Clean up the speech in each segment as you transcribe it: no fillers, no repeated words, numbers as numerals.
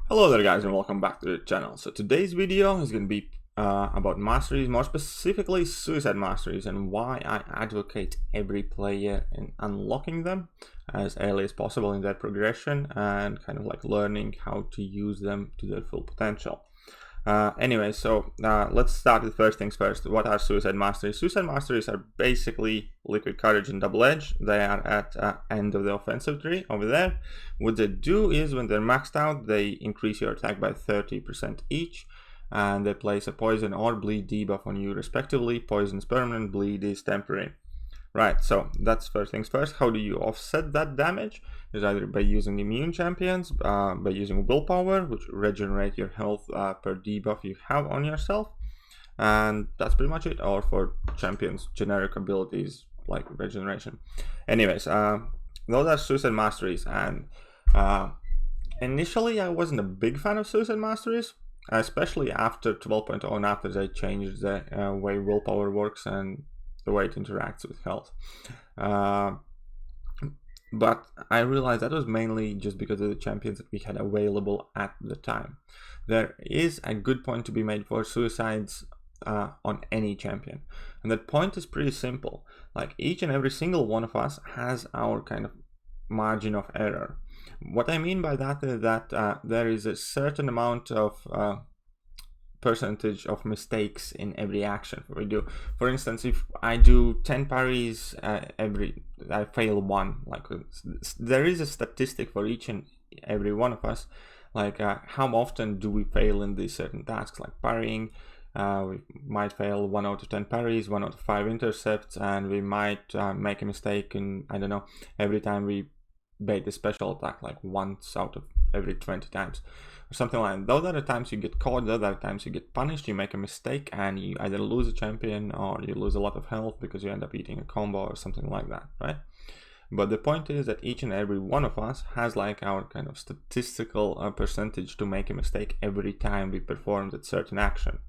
Hello there guys and welcome back to the channel. So today's video is going to be about masteries, more specifically suicide masteries, and why I advocate every player in unlocking them as early as possible in their progression and kind of like learning how to use them to their full potential. Let's start with first things first. What are suicide masteries? Suicide masteries are basically liquid courage and double edge. They are at end of the offensive tree over there. What they do is when they're maxed out, they increase your attack by 30% each, and they place a poison or bleed debuff on you respectively. Poison is permanent, bleed is temporary. Right, so that's first things first. How do you offset that damage? Is either by using immune champions, by using willpower, which regenerate your health per debuff you have on yourself, and that's pretty much it. Or for champions, generic abilities like regeneration. Anyways, those are suicide masteries, and initially I wasn't a big fan of suicide masteries, especially after 12.0 and after they changed the way willpower works and the way it interacts with health. But I realized that was mainly just because of the champions that we had available at the time. There is a good point to be made for suicides on any champion, and that point is pretty simple. Like, each and every single one of us has our kind of margin of error. What I mean by that is that there is a certain amount of percentage of mistakes in every action we do. For instance, if I do 10 parries, I fail one. Like, there is a statistic for each and every one of us, like how often do we fail in these certain tasks, like parrying. We might fail 1 out of 10 parries, 1 out of 5 intercepts, and we might make a mistake in, I don't know, every time we bait a special attack, like once out of every 20 times or something like that. Those are the times you get caught, those are the times you get punished, you make a mistake, and you either lose a champion or you lose a lot of health because you end up eating a combo or something like that, right? But the point is that each and every one of us has like our kind of statistical percentage to make a mistake every time we perform that certain action,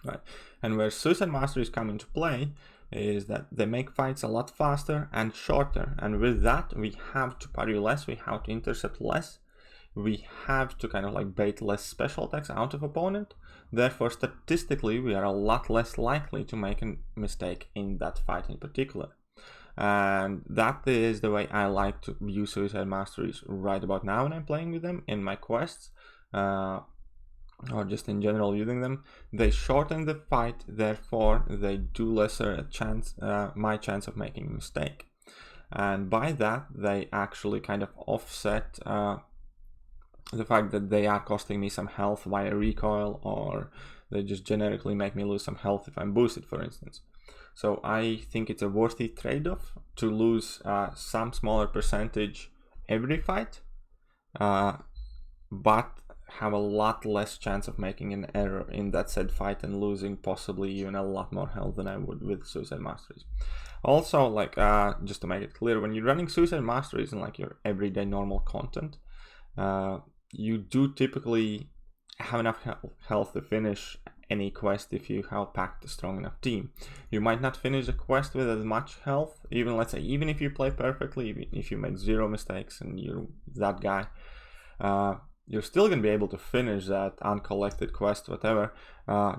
right? And where suicide masteries come into play is that they make fights a lot faster and shorter, and with that we have to parry less, we have to intercept less, we have to kind of like bait less special attacks out of opponent. Therefore, statistically, we are a lot less likely to make a mistake in that fight in particular. And that is the way I like to use suicide masteries right about now when I'm playing with them in my quests, or just in general using them. They shorten the fight, therefore they do lesser a chance, my chance of making a mistake. And by that, they actually kind of offset the fact that they are costing me some health via recoil, or they just generically make me lose some health if I'm boosted, for instance. So I think it's a worthy trade-off to lose some smaller percentage every fight, but have a lot less chance of making an error in that said fight and losing possibly even a lot more health than I would with suicide masteries. Also, like, just to make it clear, when you're running suicide masteries in like your everyday normal content, you do typically have enough health to finish any quest if you have packed a strong enough team. You might not finish a quest with as much health, even, let's say, even if you play perfectly, even if you make 0 mistakes and you're that guy, you're still going to be able to finish that uncollected quest, whatever,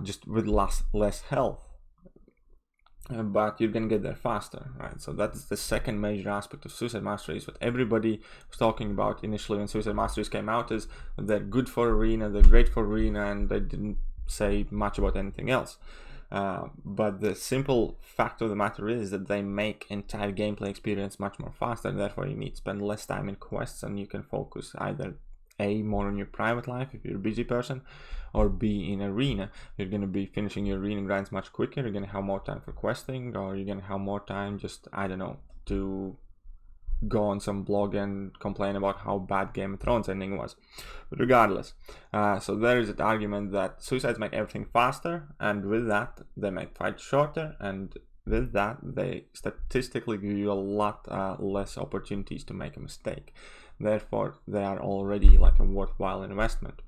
just with less health. But you're gonna get there faster, right? So that's the second major aspect of suicide masteries. What everybody was talking about initially when suicide masteries came out is they're good for arena, they're great for arena, and they didn't say much about anything else. But the simple fact of the matter is that they make entire gameplay experience much more faster. Therefore, you need to spend less time in quests, and you can focus either A, more on your private life if you're a busy person, or B, in arena. You're going to be finishing your arena grinds much quicker, you're going to have more time for questing, or you're going to have more time just, I don't know, to go on some blog and complain about how bad Game of Thrones ending was. But regardless, so there is an argument that suicides make everything faster, and with that they make fights shorter, and with that they statistically give you a lot less opportunities to make a mistake. Therefore, they are already like a worthwhile investment.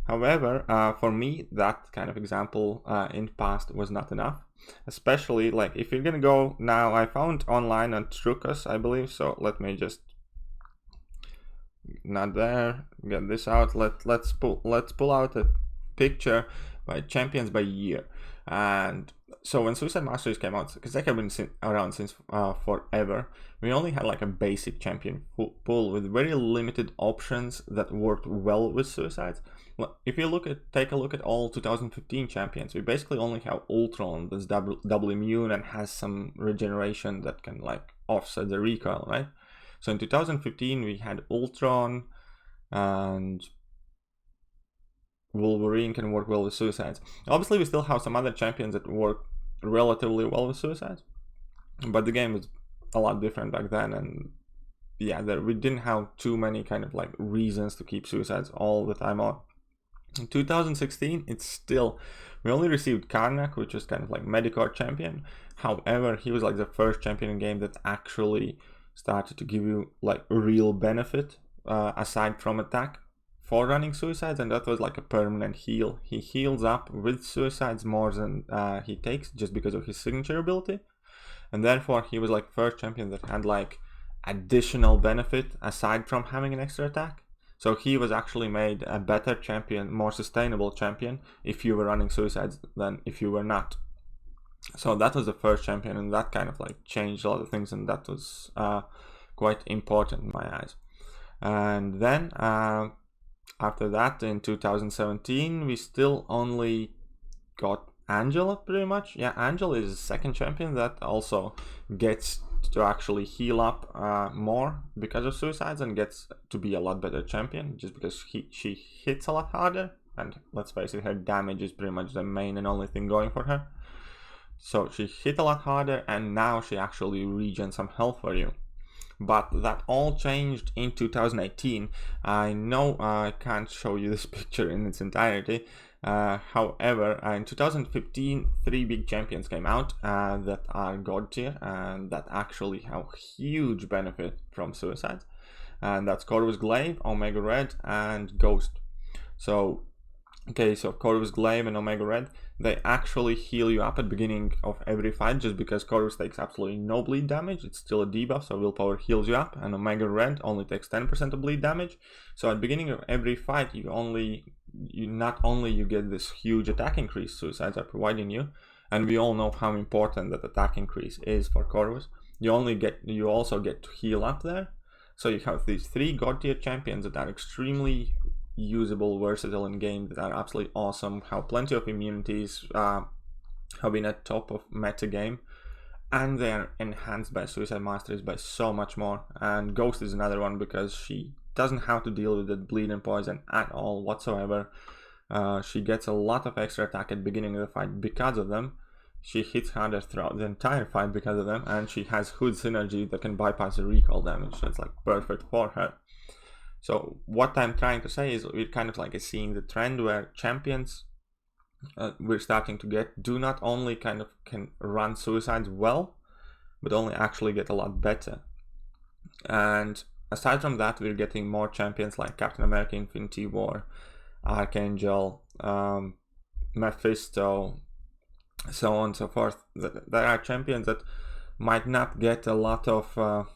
However, for me, that kind of example in the past was not enough. Especially, like, if you're gonna go now, I found online on Trucos, I believe, so let me just not there. Get this out. Let's pull out a picture by champions by year. And so when Suicide Masteries came out, because they have been around since forever, we only had like a basic champion pool with very limited options that worked well with suicides. If you take a look at all 2015 champions, we basically only have Ultron that's double immune and has some regeneration that can like offset the recoil, right? So in 2015 we had Ultron, and Wolverine can work well with suicides. Obviously we still have some other champions that work relatively well with suicides, but the game was a lot different back then, and yeah, we didn't have too many kind of like reasons to keep suicides all the time on. In 2016, we only received Karnak, which is kind of like Medicore champion. However, he was like the first champion in game that actually started to give you like real benefit aside from attack for running suicides, and that was like a permanent heal. He heals up with suicides more than he takes just because of his signature ability, and therefore he was like first champion that had like additional benefit aside from having an extra attack. So he was actually made a better champion, more sustainable champion if you were running suicides than if you were not. So that was the first champion, and that kind of like changed a lot of things, and that was quite important in my eyes. And then after that, in 2017, we still only got Angela pretty much. Yeah, Angela is the second champion that also gets to actually heal up more because of suicides and gets to be a lot better champion just because she hits a lot harder, and let's face it, her damage is pretty much the main and only thing going for her. So she hit a lot harder, and now she actually regens some health for you. But that all changed in 2018. I know I can't show you this picture in its entirety. However, in 2015, 3 big champions came out that are god tier and that actually have huge benefit from suicides. And that's Corvus Glaive, Omega Red, and Ghost. So Corvus Glaive and Omega Red, they actually heal you up at the beginning of every fight just because Corvus takes absolutely no bleed damage. It's still a debuff, so willpower heals you up, and Omega Red only takes 10% of bleed damage. So at the beginning of every fight, you not only get this huge attack increase suicides are providing you, and we all know how important that attack increase is for Corvus. You also get to heal up there. So you have these 3 god tier champions that are extremely usable, versatile in game, that are absolutely awesome, have plenty of immunities, have been at top of meta game, and they are enhanced by Suicide Masteries by so much more. And Ghost is another one because she doesn't have to deal with the bleed and poison at all whatsoever. She gets a lot of extra attack at the beginning of the fight because of them. She hits harder throughout the entire fight because of them, and she has Hood synergy that can bypass the recoil damage, so it's like perfect for her. So what I'm trying to say is we're kind of like seeing the trend where champions we're starting to get do not only kind of can run suicides well, but only actually get a lot better. And aside from that, we're getting more champions like Captain America, Infinity War, Archangel, Mephisto, so on and so forth. There are champions that might not get a lot of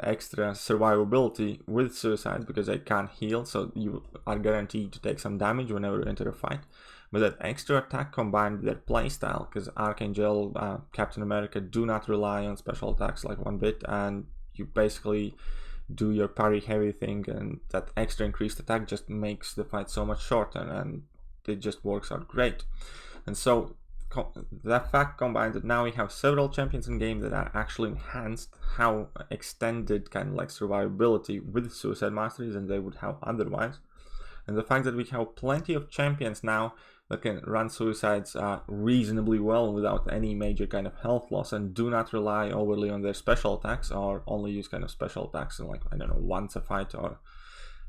extra survivability with suicide because they can't heal, so you are guaranteed to take some damage whenever you enter a fight. But that extra attack combined with their playstyle, because Archangel, Captain America do not rely on special attacks like one bit, and you basically do your parry heavy thing, and that extra increased attack just makes the fight so much shorter, and it just works out great. And so that fact combined that now we have several champions in game that are actually enhanced, how extended kind of like survivability with Suicide Masteries than they would have otherwise, and the fact that we have plenty of champions now that can run suicides reasonably well without any major kind of health loss and do not rely overly on their special attacks, or only use kind of special attacks in like, I don't know, once a fight, or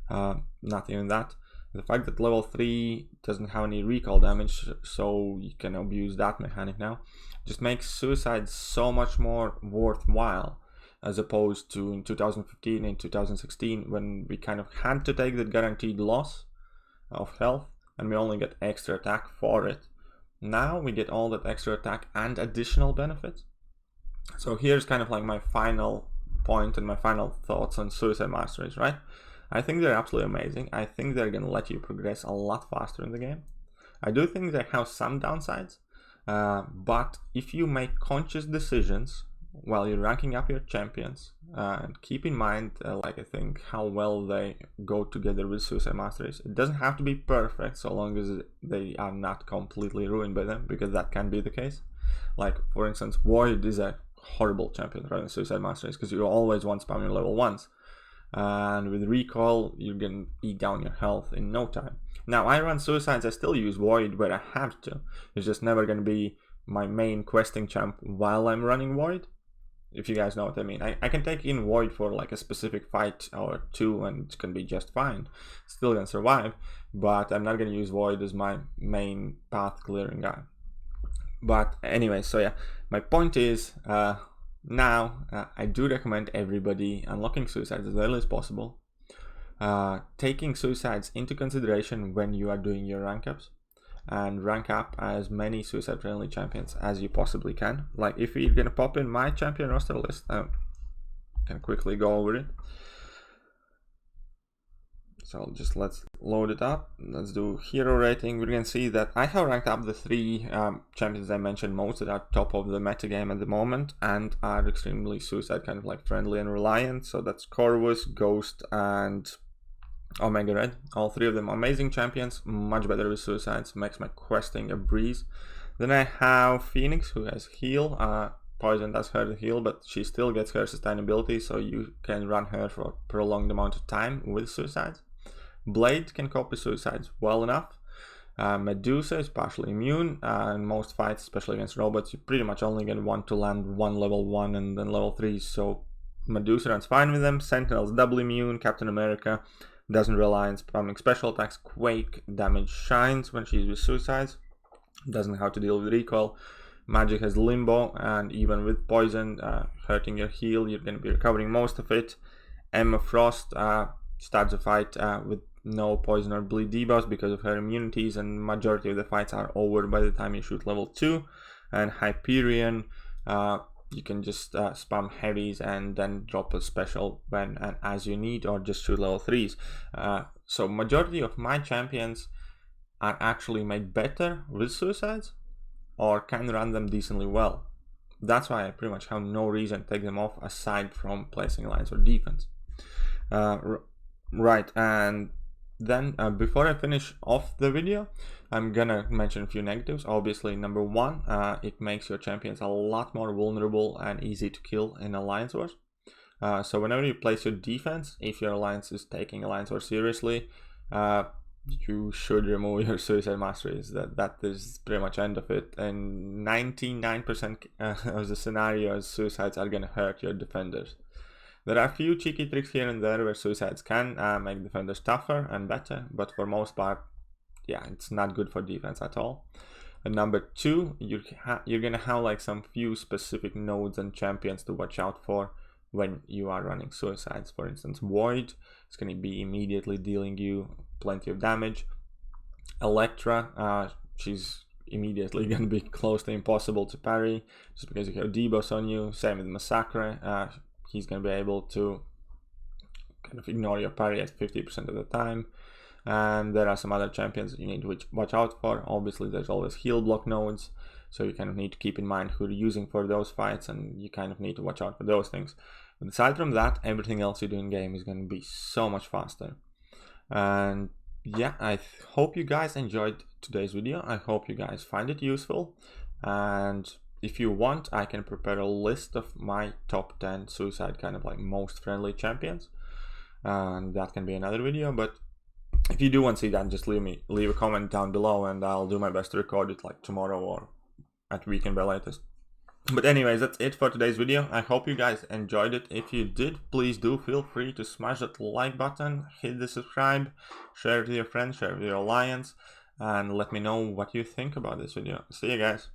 not even that. The fact that level 3 doesn't have any recall damage, so you can abuse that mechanic now, just makes suicide so much more worthwhile, as opposed to in 2015 and 2016 when we kind of had to take the guaranteed loss of health and we only get extra attack for it. Now we get all that extra attack and additional benefits. So here's kind of like my final point and my final thoughts on Suicide Masteries, right? I think they're absolutely amazing. I think they're going to let you progress a lot faster in the game. I do think they have some downsides, but if you make conscious decisions while you're ranking up your champions, and keep in mind, like I think, how well they go together with Suicide Masteries. It doesn't have to be perfect so long as they are not completely ruined by them, because that can be the case. Like, for instance, Void is a horrible champion running Suicide Masteries because you always want spamming level 1s. And with Recoil, you're gonna eat down your health in no time. Now, I run Suicides, I still use Void where I have to. It's just never gonna be my main questing champ while I'm running Void, if you guys know what I mean. I can take in Void for like a specific fight or two and it's gonna be just fine. Still gonna survive, but I'm not gonna use Void as my main path clearing guy. But anyway, so yeah, my point is, now I do recommend everybody unlocking Suicides as early as possible, taking Suicides into consideration when you are doing your rank ups, and rank up as many Suicide friendly champions as you possibly can. Like, if you're gonna pop in my champion roster list, I can quickly go over it. So just let's load it up. Let's do hero rating. We can see that I have ranked up the 3 champions I mentioned most that are top of the metagame at the moment and are extremely Suicide kind of like friendly and reliant. So that's Corvus, Ghost, and Omega Red. All 3 of them amazing champions, much better with Suicides, makes my questing a breeze. Then I have Phoenix, who has heal. Poison does her heal, but she still gets her sustainability, so you can run her for a prolonged amount of time with Suicides. Blade can copy Suicides well enough. Medusa is partially immune, in most fights, especially against robots, you pretty much only get one to land one level 1 and then level 3, so Medusa runs fine with them. Sentinel's double immune. Captain America doesn't rely on spamming special attacks. Quake damage shines when she's with Suicides, doesn't know how to deal with recoil. Magic has Limbo, and even with poison hurting your heal, you're going to be recovering most of it. Emma Frost starts a fight with no poison or bleed debuffs because of her immunities, and majority of the fights are over by the time you shoot level 2. And Hyperion, you can just spam heavies and then drop a special when and as you need, or just shoot level 3s. So majority of my champions are actually made better with Suicides, or can run them decently well. That's why I pretty much have no reason to take them off aside from placing alliance or defense. Right, and then before I finish off the video, I'm gonna mention a few negatives. Obviously, number 1, it makes your champions a lot more vulnerable and easy to kill in Alliance Wars. So whenever you place your defense, if your alliance is taking Alliance Wars seriously, you should remove your Suicide Masteries. That is pretty much end of it. And 99% of the scenarios, Suicides are gonna hurt your defenders. There are a few cheeky tricks here and there where Suicides can make defenders tougher and better, but for most part, yeah, it's not good for defense at all. And number 2, you're gonna have like some few specific nodes and champions to watch out for when you are running Suicides. For instance, Void is gonna be immediately dealing you plenty of damage. Electra, she's immediately gonna be close to impossible to parry just because you have debuffs on you. Same with Massacre. He's going to be able to kind of ignore your parry at 50% of the time. And there are some other champions that you need to watch out for. Obviously, there's always heal block nodes, so you kind of need to keep in mind who you're using for those fights, and you kind of need to watch out for those things. But aside from that, everything else you do in game is going to be so much faster. And yeah, I hope you guys enjoyed today's video. I hope you guys find it useful, and if you want, I can prepare a list of my top 10 Suicide kind of like most friendly champions, and that can be another video. But if you do want to see that, just leave a comment down below, and I'll do my best to record it like tomorrow or at weekend by latest. But anyways, that's it for today's video. I hope you guys enjoyed it. If you did, please do feel free to smash that like button, hit the subscribe, share it with your friends, share it with your alliance, and let me know what you think about this video. See you guys.